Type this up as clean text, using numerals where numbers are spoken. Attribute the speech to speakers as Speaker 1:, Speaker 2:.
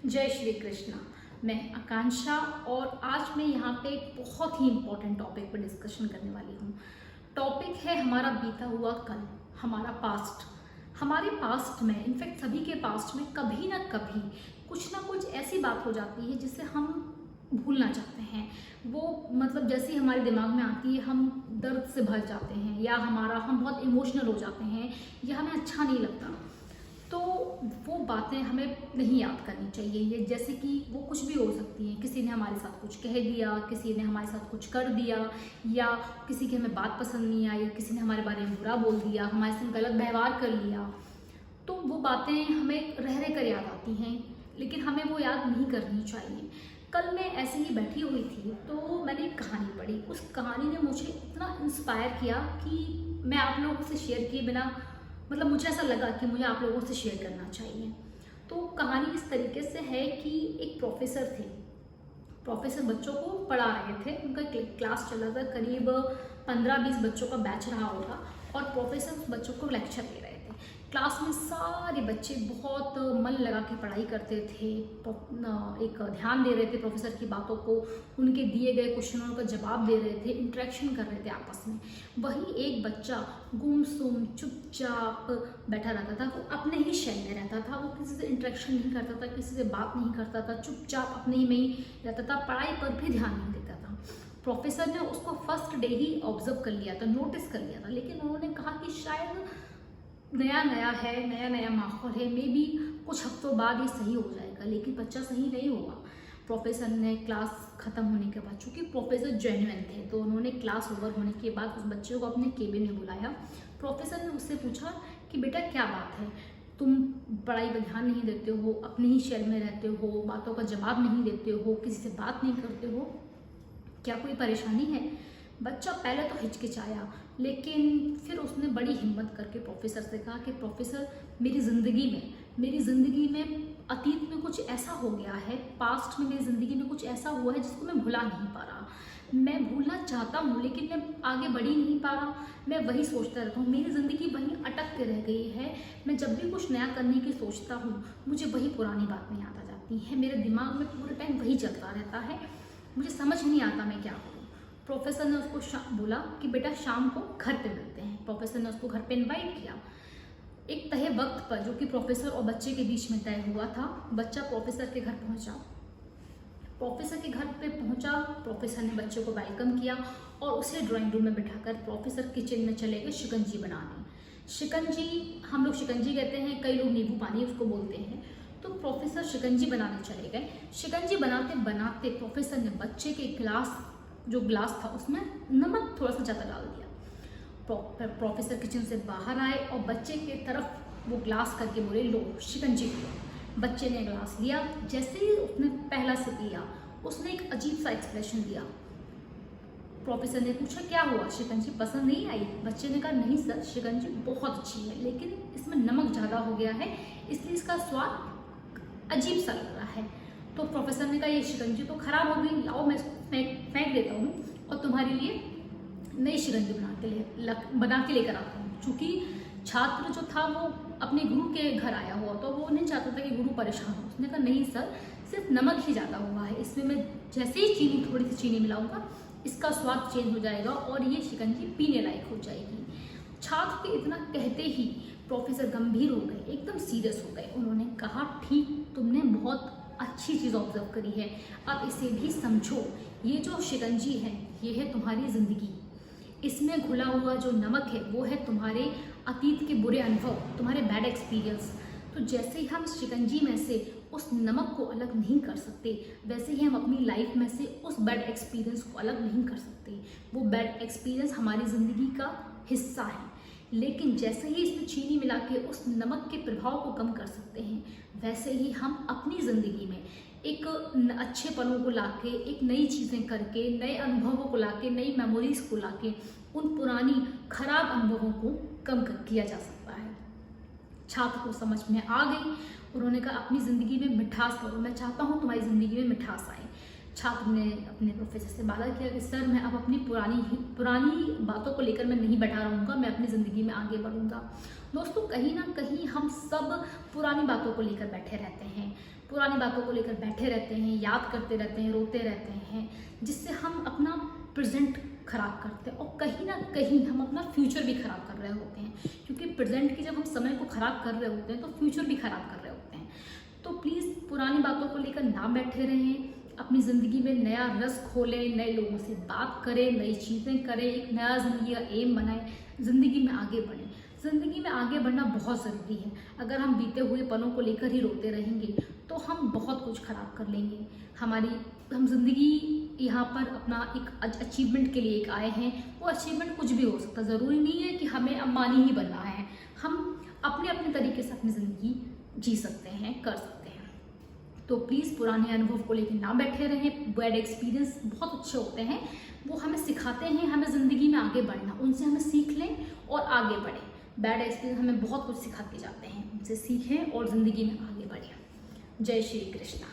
Speaker 1: जय श्री कृष्णा। मैं आकांक्षा और आज मैं यहाँ पे एक बहुत ही इम्पोर्टेंट टॉपिक पर डिस्कशन करने वाली हूँ। टॉपिक है हमारा बीता हुआ कल, हमारा पास्ट। हमारे पास्ट में, इनफैक्ट सभी के पास्ट में कभी ना कभी कुछ ना कुछ ऐसी बात हो जाती है जिसे हम भूलना चाहते हैं। वो मतलब जैसे ही हमारे दिमाग में आती है हम दर्द से भर जाते हैं, या हम बहुत इमोशनल हो जाते हैं, या हमें अच्छा नहीं लगता। तो वो बातें हमें नहीं याद करनी चाहिए। ये जैसे कि वो कुछ भी हो सकती हैं, किसी ने हमारे साथ कुछ कह दिया, किसी ने हमारे साथ कुछ कर दिया, या किसी की हमें बात पसंद नहीं आई, किसी ने हमारे बारे में बुरा बोल दिया, हमारे साथ गलत व्यवहार कर लिया। तो वो बातें हमें रह रह कर याद आती हैं, लेकिन हमें वो याद नहीं करनी चाहिए। कल मैं ऐसे ही बैठी हुई थी तो मैंने एक कहानी पढ़ी। उस कहानी ने मुझे इतना इंस्पायर किया कि मैं आप लोगों से शेयर किए बिना, मतलब मुझे ऐसा लगा कि मुझे आप लोगों से शेयर करना चाहिए। तो कहानी इस तरीके से है कि एक प्रोफेसर थे। प्रोफेसर बच्चों को पढ़ा रहे थे, उनका क्लास चल रहा था, करीब 15-20 बच्चों का बैच रहा होगा, और प्रोफेसर उस बच्चों को लेक्चर दे रहे थे। क्लास में सारे बच्चे बहुत मन लगा के पढ़ाई करते थे, एक ध्यान दे रहे थे प्रोफेसर की बातों को, उनके दिए गए क्वेश्चनों का जवाब दे रहे थे, इंटरेक्शन कर रहे थे आपस में। वहीं एक बच्चा गुमसुम चुपचाप बैठा रहता था, वो अपने ही शैल में रहता था, वो किसी से इंटरेक्शन नहीं करता था, किसी से बात नहीं करता था, चुपचाप अपने ही में ही रहता था, पढ़ाई पर भी ध्यान नहीं देता था। प्रोफेसर ने उसको फर्स्ट डे ही ऑब्जर्व कर लिया था, नोटिस कर लिया था, लेकिन उन्होंने कहा कि शायद नया नया है, नया नया माहौल है, मे बी कुछ हफ्तों बाद ये सही हो जाएगा, लेकिन बच्चा सही नहीं हुआ। प्रोफेसर ने क्लास ख़त्म होने के बाद, चूँकि प्रोफेसर जेन्युइन थे, तो उन्होंने क्लास ओवर होने के बाद उस बच्चे को अपने केबिन में बुलाया। प्रोफेसर ने उससे पूछा कि बेटा क्या बात है, तुम पढ़ाई पर ध्यान नहीं देते हो, अपने ही शहर में रहते हो, बातों का जवाब नहीं देते हो, किसी से बात नहीं करते हो, क्या कोई परेशानी है? बच्चा पहले तो हिचकिचाया, लेकिन फिर उसने बड़ी हिम्मत करके प्रोफेसर से कहा कि प्रोफेसर, मेरी ज़िंदगी में अतीत में कुछ ऐसा हो गया है, पास्ट में मेरी ज़िंदगी में कुछ ऐसा हुआ है जिसको मैं भुला नहीं पा रहा। मैं भूलना चाहता हूँ लेकिन मैं आगे बढ़ ही नहीं पा रहा। मैं वही सोचता रहता हूँ, मेरी ज़िंदगी वहीं अटक के रह गई है। मैं जब भी कुछ नया करने की सोचता हूँ, मुझे वही पुरानी बातें याद आ जाती हैं। मेरे दिमाग में पूरे टाइम वही चलता रहता है, मुझे समझ नहीं आता मैं क्या करूँ। प्रोफेसर ने उसको बोला कि बेटा शाम को घर पे मिलते हैं। प्रोफेसर ने उसको घर पे इनवाइट किया। एक तय वक्त पर, जो कि प्रोफेसर और बच्चे के बीच में तय हुआ था, बच्चा प्रोफेसर के घर पहुंचा। प्रोफेसर के घर पे पहुंचा, प्रोफेसर ने बच्चे को वेलकम किया और उसे ड्राइंग रूम में बिठाकर प्रोफेसर किचन में चले गए शिकंजी बनाने। शिकंजी, हम लोग शिकंजी कहते हैं, कई लोग नींबू पानी उसको बोलते हैं। तो प्रोफेसर शिकंजी बनाने चले गए। शिकंजी बनाते बनाते प्रोफेसर ने बच्चे के ग्लास था उसमें नमक थोड़ा सा ज़्यादा डाल दिया। प्रोफेसर किचन से बाहर आए और बच्चे की तरफ वो ग्लास करके बोले, लो शिकंजी पियो। बच्चे ने ग्लास लिया, जैसे ही उसने पहला सिप लिया, उसने एक अजीब सा एक्सप्रेशन दिया। प्रोफेसर ने पूछा क्या हुआ, शिकंजी पसंद नहीं आई? बच्चे ने कहा नहीं सर, शिकंजी बहुत अच्छी है, लेकिन इसमें नमक ज़्यादा हो गया है, इसलिए इसका स्वाद अजीब सा लग रहा है। तो प्रोफेसर ने कहा ये शिकंजी तो खराब हो गई, लाओ मैं इसको फेंक देता हूँ और तुम्हारे लिए नई शिकंजी बना के लेकर आता हूँ। चूँकि छात्र जो था वो अपने गुरु के घर आया हुआ, तो वो नहीं चाहता था कि गुरु परेशान हो। उसने कहा नहीं सर, सिर्फ नमक ही ज़्यादा हुआ है, इसमें मैं जैसे ही थोड़ी सी चीनी मिलाऊंगा, इसका स्वाद चेंज हो जाएगा और ये शिकंजी पीने लायक हो जाएगी। छात्र के इतना कहते ही प्रोफेसर गंभीर हो गए, एकदम सीरियस हो गए। उन्होंने कहा ठीक, तुमने बहुत अच्छी चीज़ ऑब्जर्व करी है, अब इसे भी समझो। ये जो शिकंजी है ये है तुम्हारी ज़िंदगी, इसमें घुला हुआ जो नमक है वो है तुम्हारे अतीत के बुरे अनुभव, तुम्हारे बैड एक्सपीरियंस। तो जैसे ही हम शिकंजी में से उस नमक को अलग नहीं कर सकते, वैसे ही हम अपनी लाइफ में से उस बैड एक्सपीरियंस को अलग नहीं कर सकते। वो बैड एक्सपीरियंस हमारी ज़िंदगी का हिस्सा है, लेकिन जैसे ही इसमें चीनी मिला के उस नमक के प्रभाव को कम कर सकते हैं, वैसे ही हम अपनी ज़िंदगी में एक अच्छे पलों को लाके, एक नई चीज़ें करके, नए अनुभवों को लाके, नई मेमोरीज को लाके उन पुरानी खराब अनुभवों को कम किया जा सकता है। छात्र को समझ में आ गई। उन्होंने कहा अपनी ज़िंदगी में मिठास करो, मैं चाहता हूँ तुम्हारी ज़िंदगी में मिठास आए। छात्र ने अपने प्रोफेसर से वादा किया कि सर मैं अब अपनी पुरानी बातों को लेकर मैं नहीं बैठा रहूँगा, मैं अपनी ज़िंदगी में आगे बढ़ूँगा। दोस्तों कहीं ना कहीं हम सब पुरानी बातों को लेकर बैठे रहते हैं, पुरानी बातों को लेकर बैठे रहते हैं, याद करते रहते हैं, रोते रहते हैं, जिससे हम अपना प्रेजेंट खराब करते हैं और कहीं ना कहीं हम अपना फ्यूचर भी खराब कर रहे होते हैं, क्योंकि प्रेजेंट की जब हम समय को खराब कर रहे होते हैं तो फ्यूचर भी खराब कर रहे होते हैं। तो प्लीज़ पुरानी बातों को लेकर ना बैठे रहें, अपनी ज़िंदगी में नया रस खोलें, नए लोगों से बात करें, नई चीज़ें करें, एक नया ज़िंदगी का एम बनाएं, ज़िंदगी में आगे बढ़ें। ज़िंदगी में आगे बढ़ना बहुत ज़रूरी है। अगर हम बीते हुए पलों को लेकर ही रोते रहेंगे तो हम बहुत कुछ खराब कर लेंगे। हम ज़िंदगी यहाँ पर अपना एक अचीवमेंट के लिए एक आए हैं, वो अचीवमेंट कुछ भी हो सकता है, ज़रूरी नहीं है कि हमें अंबानी ही बनना है। हम अपने अपने तरीके से अपनी ज़िंदगी जी सकते हैं, कर सकते हैं। तो प्लीज़ पुराने अनुभव को लेकर ना बैठे रहें। बैड एक्सपीरियंस बहुत अच्छे होते हैं, वो हमें सिखाते हैं हमें ज़िंदगी में आगे बढ़ना, उनसे हमें सीख लें और आगे बढ़ें। बैड एक्सपीरियंस हमें बहुत कुछ सिखा के जाते हैं, उनसे सीखें और ज़िंदगी में आगे बढ़ें। जय श्री कृष्णा।